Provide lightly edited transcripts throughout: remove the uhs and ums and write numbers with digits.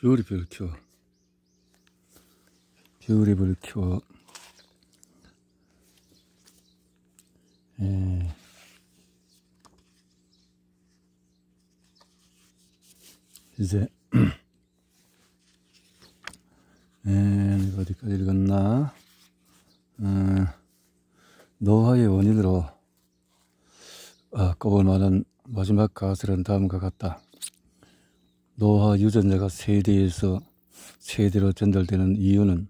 별이별 키워. 별이별 키워. 이제 이거 어디까지 읽었나? 노화의 원인으로 꼽을 만한 마지막 가설은 다음과 같다. 노화 유전자가 세대에서 세대로 전달되는 이유는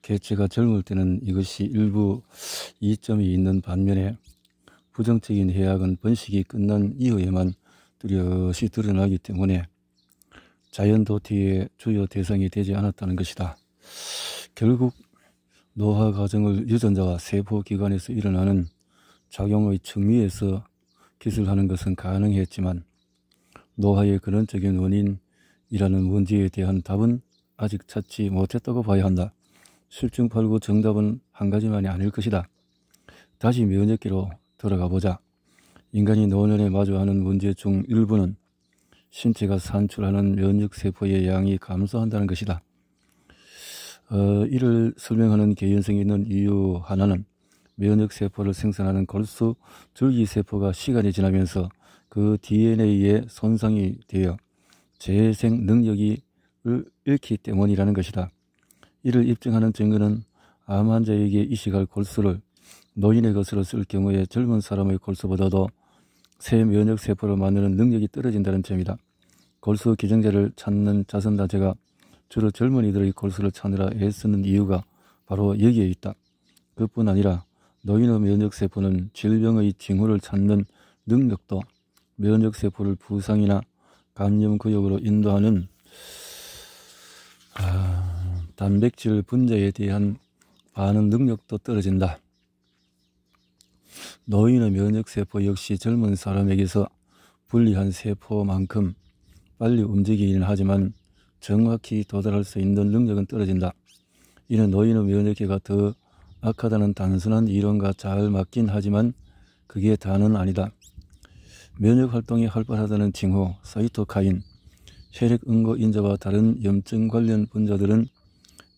개체가 젊을 때는 이것이 일부 이점이 있는 반면에 부정적인 해악은 번식이 끝난 이후에만 뚜렷이 드러나기 때문에 자연 도태의 주요 대상이 되지 않았다는 것이다. 결국 노화 과정을 유전자와 세포기관에서 일어나는 작용의 측면에서 기술하는 것은 가능했지만 노화의 근원적인 원인이라는 문제에 대한 답은 아직 찾지 못했다고 봐야 한다. 실증팔구 정답은 한 가지만이 아닐 것이다. 다시 면역계로 돌아가 보자. 인간이 노년에 마주하는 문제 중 일부는 신체가 산출하는 면역세포의 양이 감소한다는 것이다. 이를 설명하는 개연성이 있는 이유 하나는 면역세포를 생산하는 골수 줄기세포가 시간이 지나면서 그 DNA에 손상이 되어 재생 능력을 잃기 때문이라는 것이다. 이를 입증하는 증거는 암 환자에게 이식할 골수를 노인의 것으로 쓸 경우에 젊은 사람의 골수보다도 새 면역세포를 만드는 능력이 떨어진다는 점이다. 골수 기증자를 찾는 자선단체가 주로 젊은이들의 골수를 찾느라 애쓰는 이유가 바로 여기에 있다. 그뿐 아니라 노인의 면역세포는 질병의 징후를 찾는 능력도 면역세포를 부상이나 감염구역으로 인도하는 단백질 분자에 대한 반응 능력도 떨어진다. 노인의 면역세포 역시 젊은 사람에게서 분리한 세포만큼 빨리 움직이기는 하지만 정확히 도달할 수 있는 능력은 떨어진다. 이는 노인의 면역계가 더 악하다는 단순한 이론과 잘 맞긴 하지만 그게 다는 아니다. 면역활동이 활발하다는 징후, 사이토카인, 혈액응고인자와 다른 염증 관련 분자들은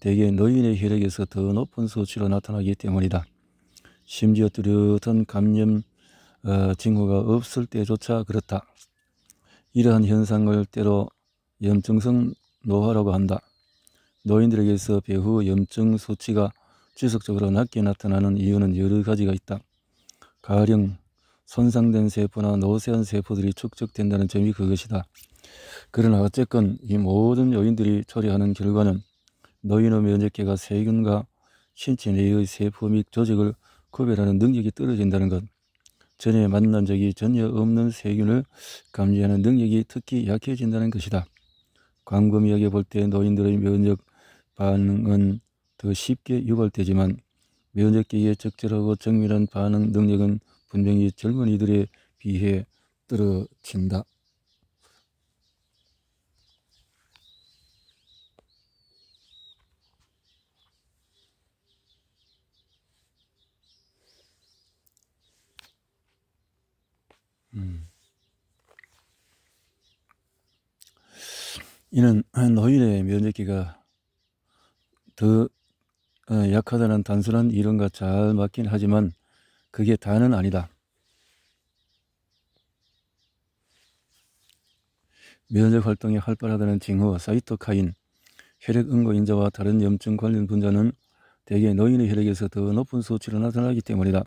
대개 노인의 혈액에서 더 높은 수치로 나타나기 때문이다. 심지어 뚜렷한 감염 징후가 없을 때조차 그렇다. 이러한 현상을 때로 염증성 노화라고 한다. 노인들에게서 배후 염증 수치가 지속적으로 낮게 나타나는 이유는 여러 가지가 있다. 가령 손상된 세포나 노쇠한 세포들이 축적된다는 점이 그것이다. 그러나 어쨌건 이 모든 요인들이 초래하는 결과는 노인의 면역계가 세균과 신체 내의 세포 및 조직을 구별하는 능력이 떨어진다는 것, 전에 만난 적이 전혀 없는 세균을 감지하는 능력이 특히 약해진다는 것이다. 광범위하게 볼 때 노인들의 면역 반응은 더 쉽게 유발되지만 면역계의 적절하고 정밀한 반응 능력은 분명히 젊은이들에 비해 떨어진다. 이는 노인의 면역계가 더 약하다는 단순한 이론과 잘 맞긴 하지만 그게 다는 아니다. 면역활동이 활발하다는 징후, 사이토카인, 혈액응고인자와 다른 염증 관련 분자는 대개 노인의 혈액에서 더 높은 수치로 나타나기 때문이다.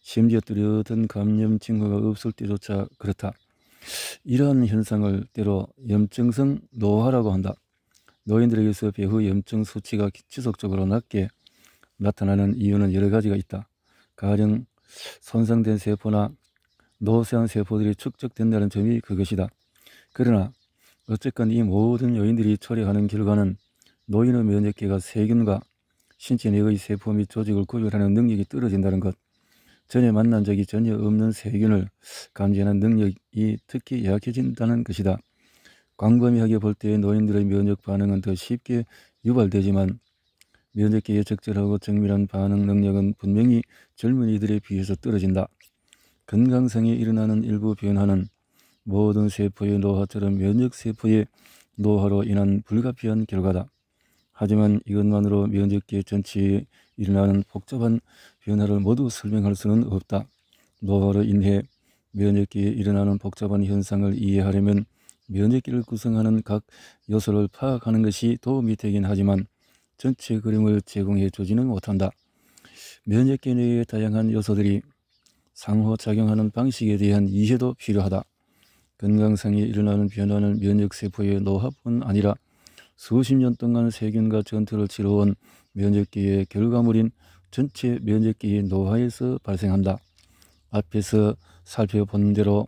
심지어 뚜렷한 감염 징후가 없을 때조차 그렇다. 이러한 현상을 때로 염증성 노화라고 한다. 노인들에게서 배후 염증 수치가 지속적으로 낮게 나타나는 이유는 여러 가지가 있다. 가령 손상된 세포나 노쇠한 세포들이 축적된다는 점이 그것이다. 그러나 어쨌건 이 모든 요인들이 초래하는 결과는 노인의 면역계가 세균과 신체 내의 세포 및 조직을 구별하는 능력이 떨어진다는 것, 전에 만난 적이 전혀 없는 세균을 감지하는 능력이 특히 약해진다는 것이다. 광범위하게 볼 때 노인들의 면역 반응은 더 쉽게 유발되지만 면역계의 적절하고 정밀한 반응 능력은 분명히 젊은이들에 비해서 떨어진다. 건강성에 일어나는 일부 변화는 모든 세포의 노화처럼 면역세포의 노화로 인한 불가피한 결과다. 하지만 이것만으로 면역계 전체에 일어나는 복잡한 변화를 모두 설명할 수는 없다. 노화로 인해 면역계에 일어나는 복잡한 현상을 이해하려면 면역계를 구성하는 각 요소를 파악하는 것이 도움이 되긴 하지만 전체 그림을 제공해 주지는 못한다. 면역계 내의 다양한 요소들이 상호작용하는 방식에 대한 이해도 필요하다. 건강상에 일어나는 변화는 면역세포의 노화뿐 아니라 수십 년 동안 세균과 전투를 치러온 면역계의 결과물인 전체 면역계의 노화에서 발생한다. 앞에서 살펴본 대로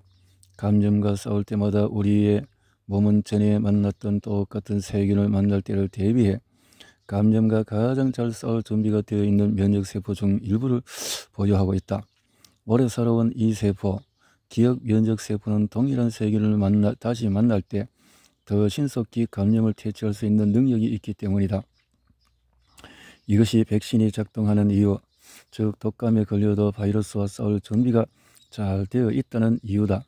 감염과 싸울 때마다 우리의 몸은 전에 만났던 똑같은 세균을 만날 때를 대비해 감염과 가장 잘 싸울 준비가 되어 있는 면역세포 중 일부를 보유하고 있다. 오래 살아온 이 세포, 기억 면역세포는 동일한 세균을 다시 만날 때 더 신속히 감염을 퇴치할 수 있는 능력이 있기 때문이다. 이것이 백신이 작동하는 이유, 즉 독감에 걸려도 바이러스와 싸울 준비가 잘 되어 있다는 이유다.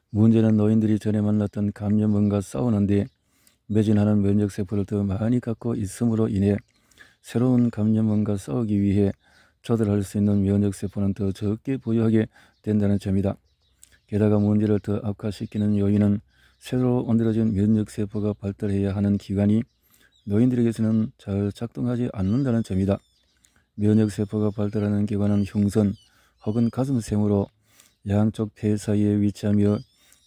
문제는 노인들이 전에 만났던 감염원과 싸우는데 매진하는 면역세포를 더 많이 갖고 있음으로 인해 새로운 감염원과 싸우기 위해 조달할 수 있는 면역세포는 더 적게 보유하게 된다는 점이다. 게다가 문제를 더 악화시키는 요인은 새로 만들어진 면역세포가 발달해야 하는 기관이 노인들에게서는 잘 작동하지 않는다는 점이다. 면역세포가 발달하는 기관은 흉선 혹은 가슴샘으로 양쪽 폐 사이에 위치하며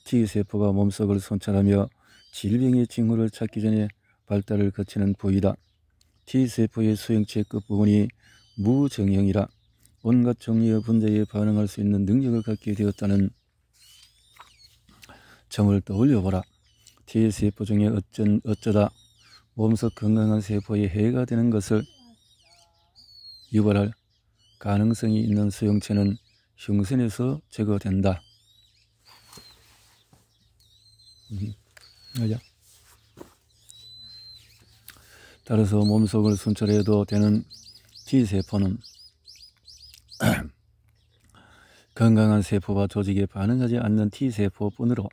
T세포가 몸속을 순찰하며 질병의 징후를 찾기 전에 발달을 거치는 부위다. T세포의 수용체 끝부분이 무정형이라 온갖 종류의 분자에 반응할 수 있는 능력을 갖게 되었다는 점을 떠올려보라. T세포 중에 어쩌다 몸속 건강한 세포에 해가 되는 것을 유발할 가능성이 있는 수용체는 흉선에서 제거된다. 따라서 몸속을 순찰해도 되는 T세포는 건강한 세포와 조직에 반응하지 않는 T세포뿐으로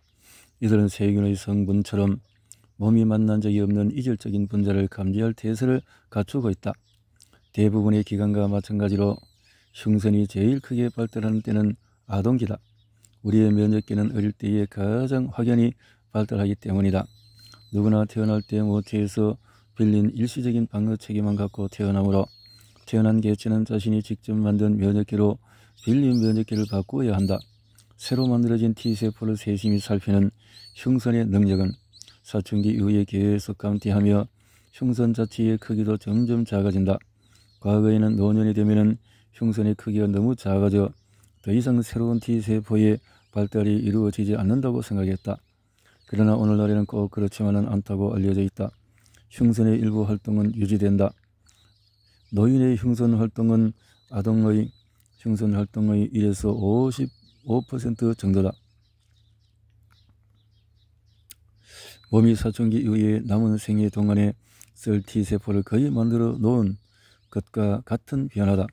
이들은 세균의 성분처럼 몸이 만난 적이 없는 이질적인 분자를 감지할 태세를 갖추고 있다. 대부분의 기관과 마찬가지로 흉선이 제일 크게 발달하는 때는 아동기다. 우리의 면역계는 어릴 때에 가장 확연히 발달하기 때문이다. 누구나 태어날 때 모태에서 빌린 일시적인 방어 체계만 갖고 태어나므로 태어난 개체는 자신이 직접 만든 면역계로 빌린 면역계를 바꾸어야 한다. 새로 만들어진 T세포를 세심히 살피는 흉선의 능력은 사춘기 이후에 계속 감퇴하며 흉선 자체의 크기도 점점 작아진다. 과거에는 노년이 되면 흉선의 크기가 너무 작아져 더 이상 새로운 T세포의 발달이 이루어지지 않는다고 생각했다. 그러나 오늘날에는 꼭 그렇지만은 않다고 알려져 있다. 흉선의 일부 활동은 유지된다. 노인의 흉선 활동은 아동의 흉선 활동의 1에서 55% 정도다. 몸이 사춘기 이후에 남은 생애 동안에 쓸 T세포를 거의 만들어 놓은 것과 같은 변화다.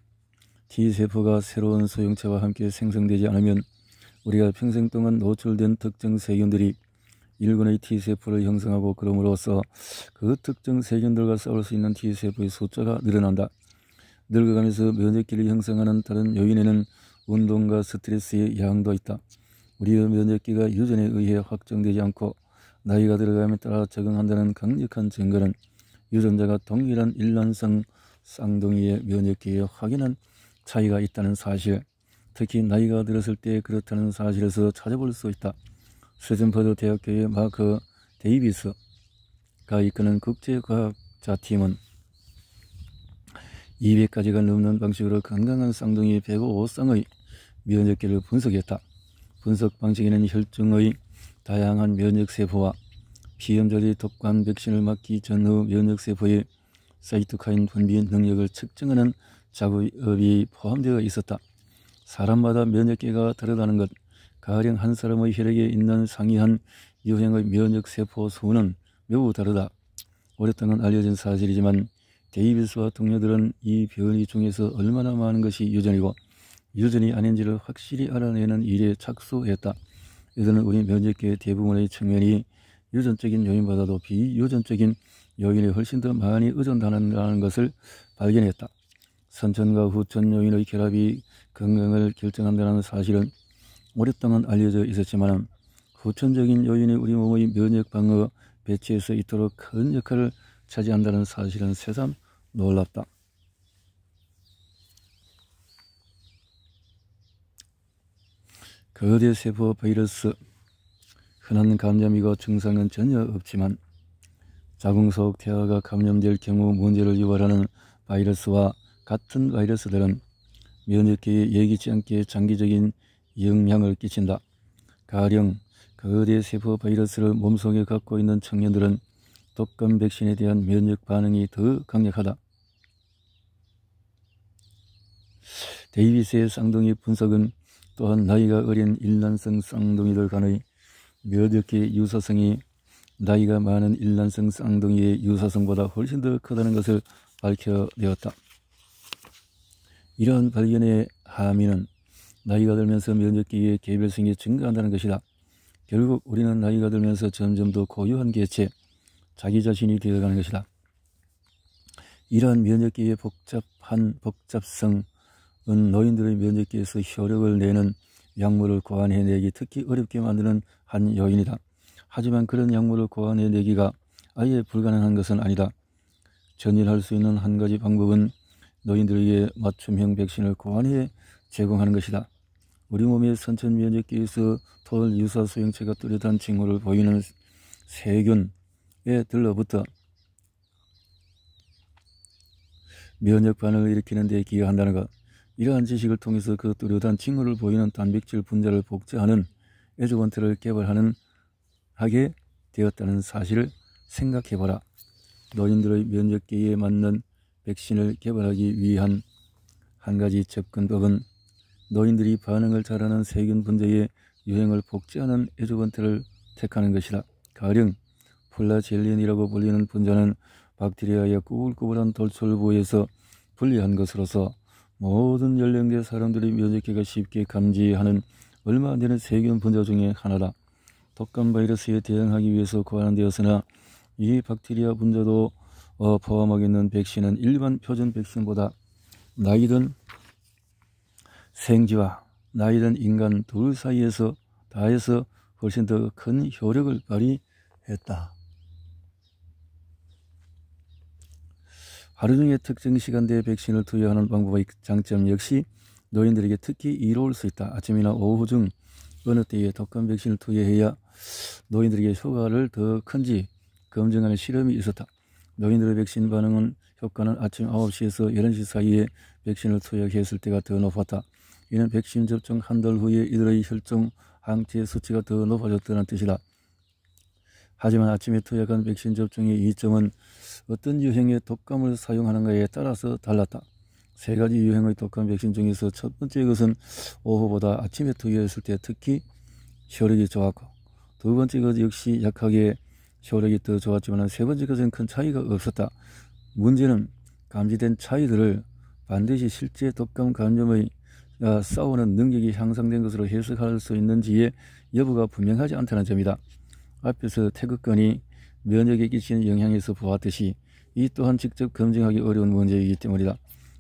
T세포가 새로운 소형체와 함께 생성되지 않으면 우리가 평생 동안 노출된 특정 세균들이 일군의 T세포를 형성하고 그럼으로써 그 특정 세균들과 싸울 수 있는 T세포의 숫자가 늘어난다. 늙어가면서 면역기를 형성하는 다른 요인에는 운동과 스트레스의 양도 있다. 우리의 면역기가 유전에 의해 확정되지 않고 나이가 들어감에 따라 적응한다는 강력한 증거는 유전자가 동일한 일란성 쌍둥이의 면역기에 확연한 차이가 있다는 사실, 특히 나이가 들었을 때 그렇다는 사실에서 찾아볼 수 있다. 스탠퍼드 대학교의 마크 데이비스가 이끄는 국제과학자팀은 200가지가 넘는 방식으로 건강한 쌍둥이 105쌍의 면역계를 분석했다. 분석 방식에는 혈중의 다양한 면역세포와 피임자리 독감 백신을 맞기 전후 면역세포의 사이토카인 분비 능력을 측정하는 작업이 포함되어 있었다. 사람마다 면역계가 다르다는 것, 가령 한 사람의 혈액에 있는 상이한 유형의 면역세포 수는 매우 다르다. 오랫동안 알려진 사실이지만 데이비스와 동료들은 이 변이 중에서 얼마나 많은 것이 유전이고 유전이 아닌지를 확실히 알아내는 일에 착수했다. 이들은 우리 면역계의 대부분의 측면이 유전적인 요인보다도 비유전적인 요인에 훨씬 더 많이 의존한다는 것을 발견했다. 선천과 후천 요인의 결합이 건강을 결정한다는 사실은 오랫동안 알려져 있었지만 후천적인 요인이 우리 몸의 면역 방어 배치에서 이토록 큰 역할을 차지한다는 사실은 새삼 놀랍다. 거대 세포 바이러스. 흔한 감염이고 증상은 전혀 없지만 자궁속 태아가 감염될 경우 문제를 유발하는 바이러스와 같은 바이러스들은 면역계에 예기치 않게 장기적인 영향을 끼친다. 가령 거대 세포 바이러스를 몸속에 갖고 있는 청년들은 독감 백신에 대한 면역 반응이 더 강력하다. 데이비스의 쌍둥이 분석은 또한 나이가 어린 일란성 쌍둥이들 간의 면역계 유사성이 나이가 많은 일란성 쌍둥이의 유사성보다 훨씬 더 크다는 것을 밝혀내었다. 이러한 발견의 함의는 나이가 들면서 면역계의 개별성이 증가한다는 것이다. 결국 우리는 나이가 들면서 점점 더 고유한 개체, 자기 자신이 되어가는 것이다. 이러한 면역계의 복잡성은 노인들의 면역계에서 효력을 내는 약물을 고안해내기 특히 어렵게 만드는 한 요인이다. 하지만 그런 약물을 고안해내기가 아예 불가능한 것은 아니다. 전일할 수 있는 한 가지 방법은 노인들에게 맞춤형 백신을 고안해 제공하는 것이다. 우리 몸의 선천 면역계에서 토를 유사 소형체가 뚜렷한 징후를 보이는 세균에 들러붙어 면역 반응을 일으키는 데 기여한다는 것. 이러한 지식을 통해서 그 뚜렷한 징후를 보이는 단백질 분자를 복제하는 에조건트를 하게 되었다는 사실을 생각해보라. 노인들의 면역계에 맞는 백신을 개발하기 위한 한 가지 접근법은 노인들이 반응을 잘하는 세균 분자의 유형을 복제하는 에조건트를 택하는 것이다. 가령 플라젤린이라고 불리는 분자는 박테리아의 꾸불꾸불한 돌출부에서 분리한 것으로서 모든 연령대 사람들의 면역계가 쉽게 감지하는 얼마 안 되는 세균 분자 중에 하나다. 독감 바이러스에 대응하기 위해서 고안되었으나 이 박테리아 분자도 포함하겠는 백신은 일반 표준 백신보다 나이든 생쥐와 나이든 인간 둘 사이에서 다해서 훨씬 더 큰 효력을 발휘했다. 하루 중에 특정 시간대에 백신을 투여하는 방법의 장점 역시 노인들에게 특히 이로울 수 있다. 아침이나 오후 중 어느 때에 독감 백신을 투여해야 노인들에게 효과를 더 큰지 검증하는 실험이 있었다. 노인들의 백신 반응은 효과는 아침 9시에서 11시 사이에 백신을 투여했을 때가 더 높았다. 이는 백신 접종 한 달 후에 이들의 혈중 항체 수치가 더 높아졌다는 뜻이다. 하지만 아침에 투약한 백신 접종의 이점은 어떤 유형의 독감을 사용하는가에 따라서 달랐다. 세 가지 유형의 독감 백신 중에서 첫 번째 것은 오후보다 아침에 투여했을 때 특히 효력이 좋았고, 두 번째 것 역시 약하게 효력이 더 좋았지만 세 번째 것은 큰 차이가 없었다. 문제는 감지된 차이들을 반드시 실제 독감 감염의 싸우는 능력이 향상된 것으로 해석할 수 있는지의 여부가 분명하지 않다는 점이다. 앞에서 태극권이 면역에 끼치는 영향에서 보았듯이 이 또한 직접 검증하기 어려운 문제이기 때문이다.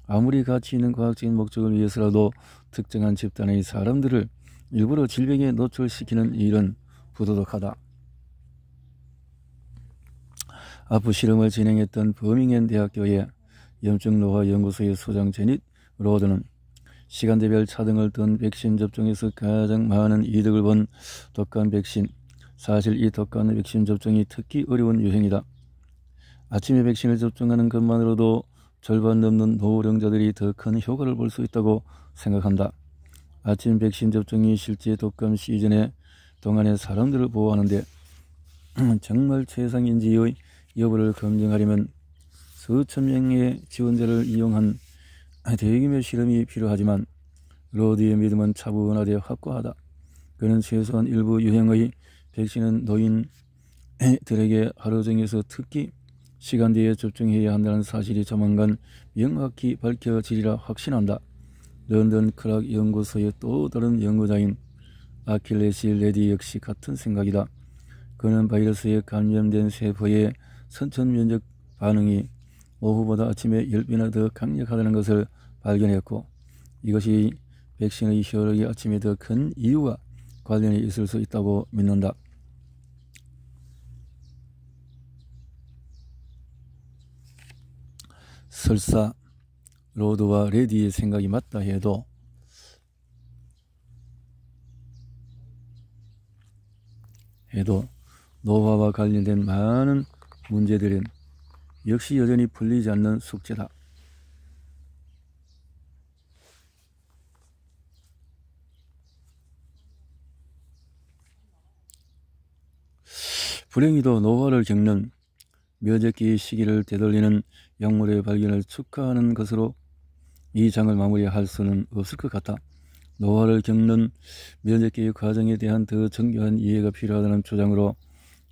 아무리 가치 있는 과학적인 목적을 위해서라도 특정한 집단의 사람들을 일부러 질병에 노출시키는 일은 부도덕하다. 앞으로 실험을 진행했던 버밍햄 대학교의 염증노화 연구소의 소장 제닛 로드는 시간대별 차등을 둔 백신 접종에서 가장 많은 이득을 본 독감 백신, 사실 이 독감 백신 접종이 특히 어려운 유행이다. 아침에 백신을 접종하는 것만으로도 절반 넘는 노령자들이 더 큰 효과를 볼 수 있다고 생각한다. 아침 백신 접종이 실제 독감 시즌에 동안의 사람들을 보호하는데 정말 최상인지의 여부를 검증하려면 수천 명의 지원자를 이용한 대규모 실험이 필요하지만 로드의 믿음은 차분하되 확고하다. 그는 최소한 일부 유형의 백신은 노인들에게 하루 중에서 특히 시간대에 접종해야 한다는 사실이 조만간 명확히 밝혀지리라 확신한다. 런던 크락 연구소의 또 다른 연구자인 아킬레시 레디 역시 같은 생각이다. 그는 바이러스에 감염된 세포의 선천 면역 반응이 오후보다 아침에 10배나 더 강력하다는 것을 발견했고, 이것이 백신의 효력이 아침에 더 큰 이유와 관련이 있을 수 있다고 믿는다. 설사 로드와 레디의 생각이 맞다 해도 노화와 관련된 많은 문제들은 역시 여전히 풀리지 않는 숙제다. 불행히도 노화를 겪는 묘적기의 시기를 되돌리는 약물의 발견을 축하하는 것으로 이 장을 마무리할 수는 없을 것 같다. 노화를 겪는 묘적기의 과정에 대한 더 정교한 이해가 필요하다는 주장으로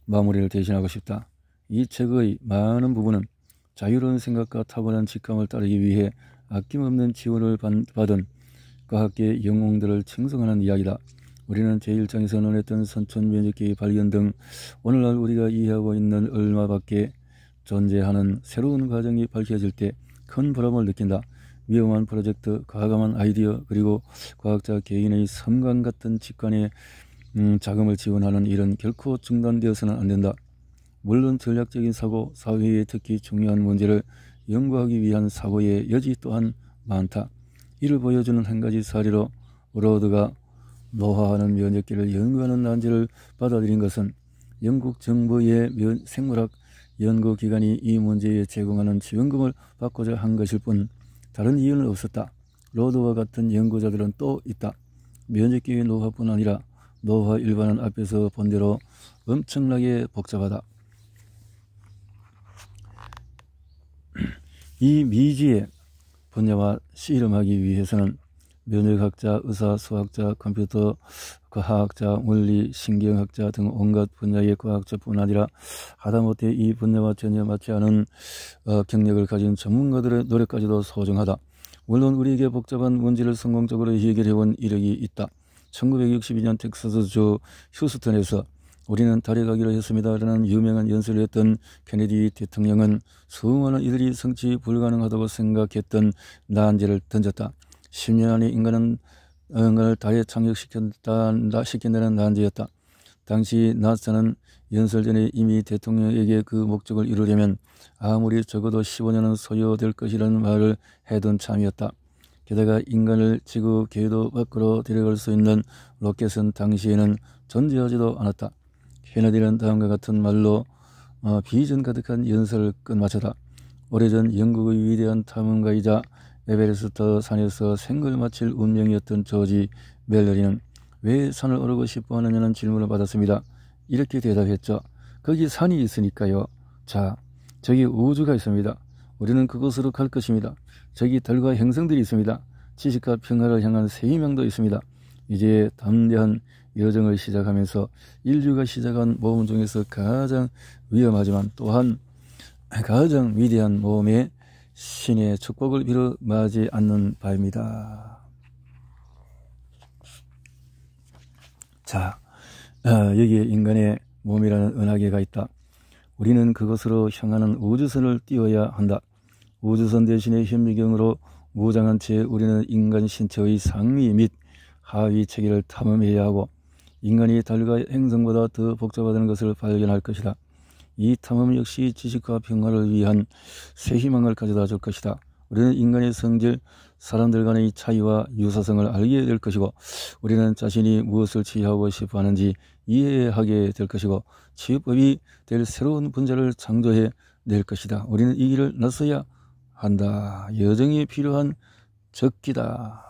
마무리를 대신하고 싶다. 이 책의 많은 부분은 자유로운 생각과 타고난 직감을 따르기 위해 아낌없는 지원을 받은 과학계의 영웅들을 칭송하는 이야기다. 우리는 제1장에서 논했던 선천 면역기의 발견 등 오늘날 우리가 이해하고 있는 얼마밖에 존재하는 새로운 과정이 밝혀질 때 큰 보람을 느낀다. 위험한 프로젝트, 과감한 아이디어, 그리고 과학자 개인의 섬광 같은 직관에 자금을 지원하는 일은 결코 중단되어서는 안 된다. 물론 전략적인 사고, 사회의 특히 중요한 문제를 연구하기 위한 사고의 여지 또한 많다. 이를 보여주는 한 가지 사례로 로드가 노화하는 면역기를 연구하는 난제를 받아들인 것은 영국 정부의 생물학 연구기관이 이 문제에 제공하는 지원금을 받고자 한 것일 뿐 다른 이유는 없었다. 로드와 같은 연구자들은 또 있다. 면역기의 노화뿐 아니라 노화 일반은 앞에서 본 대로 엄청나게 복잡하다. 이 미지의 분야와 씨름하기 위해서는 면역학자, 의사, 수학자, 컴퓨터 과학자, 물리, 신경학자 등 온갖 분야의 과학자뿐 아니라 하다못해 이 분야와 전혀 맞지 않은 경력을 가진 전문가들의 노력까지도 소중하다. 물론 우리에게 복잡한 문제를 성공적으로 해결해온 이력이 있다. 1962년 텍사스주 휴스턴에서 우리는 달에 가기로 했습니다라는 유명한 연설을 했던 케네디 대통령은 수많은 이들이 성취 불가능하다고 생각했던 난제를 던졌다. 10년 안에 인간을 달에 착륙시킨다는 난제였다. 당시 나사는 연설 전에 이미 대통령에게 그 목적을 이루려면 아무리 적어도 15년은 소요될 것이라는 말을 해둔 참이었다. 게다가 인간을 지구 궤도 밖으로 데려갈 수 있는 로켓은 당시에는 존재하지도 않았다. 케네디는 다음과 같은 말로 비전 가득한 연설을 끝마쳤다. 오래전 영국의 위대한 탐험가이자 에베레스트 산에서 생을 마칠 운명이었던 조지 멜러리는 왜 산을 오르고 싶어 하느냐는 질문을 받았습니다. 이렇게 대답했죠. 거기 산이 있으니까요. 자, 저기 우주가 있습니다. 우리는 그곳으로 갈 것입니다. 저기 달과 행성들이 있습니다. 지식과 평화를 향한 새 희망도 있습니다. 이제 담대한 여정을 시작하면서 인류가 시작한 모험 중에서 가장 위험하지만 또한 가장 위대한 모험에 신의 축복을 빌어 맞이 않는 바입니다. 자, 여기에 인간의 몸이라는 은하계가 있다. 우리는 그것으로 향하는 우주선을 띄워야 한다. 우주선 대신에 현미경으로 무장한 채 우리는 인간 신체의 상위 및 하위 체계를 탐험해야 하고 인간이 달과 행성보다 더 복잡하다는 것을 발견할 것이다. 이 탐험 역시 지식과 평화를 위한 새 희망을 가져다 줄 것이다. 우리는 인간의 성질, 사람들 간의 차이와 유사성을 알게 될 것이고 우리는 자신이 무엇을 취하고 싶어 하는지 이해하게 될 것이고 치유법이 될 새로운 분자를 창조해 낼 것이다. 우리는 이 길을 나서야 한다. 여정이 필요한 적기다.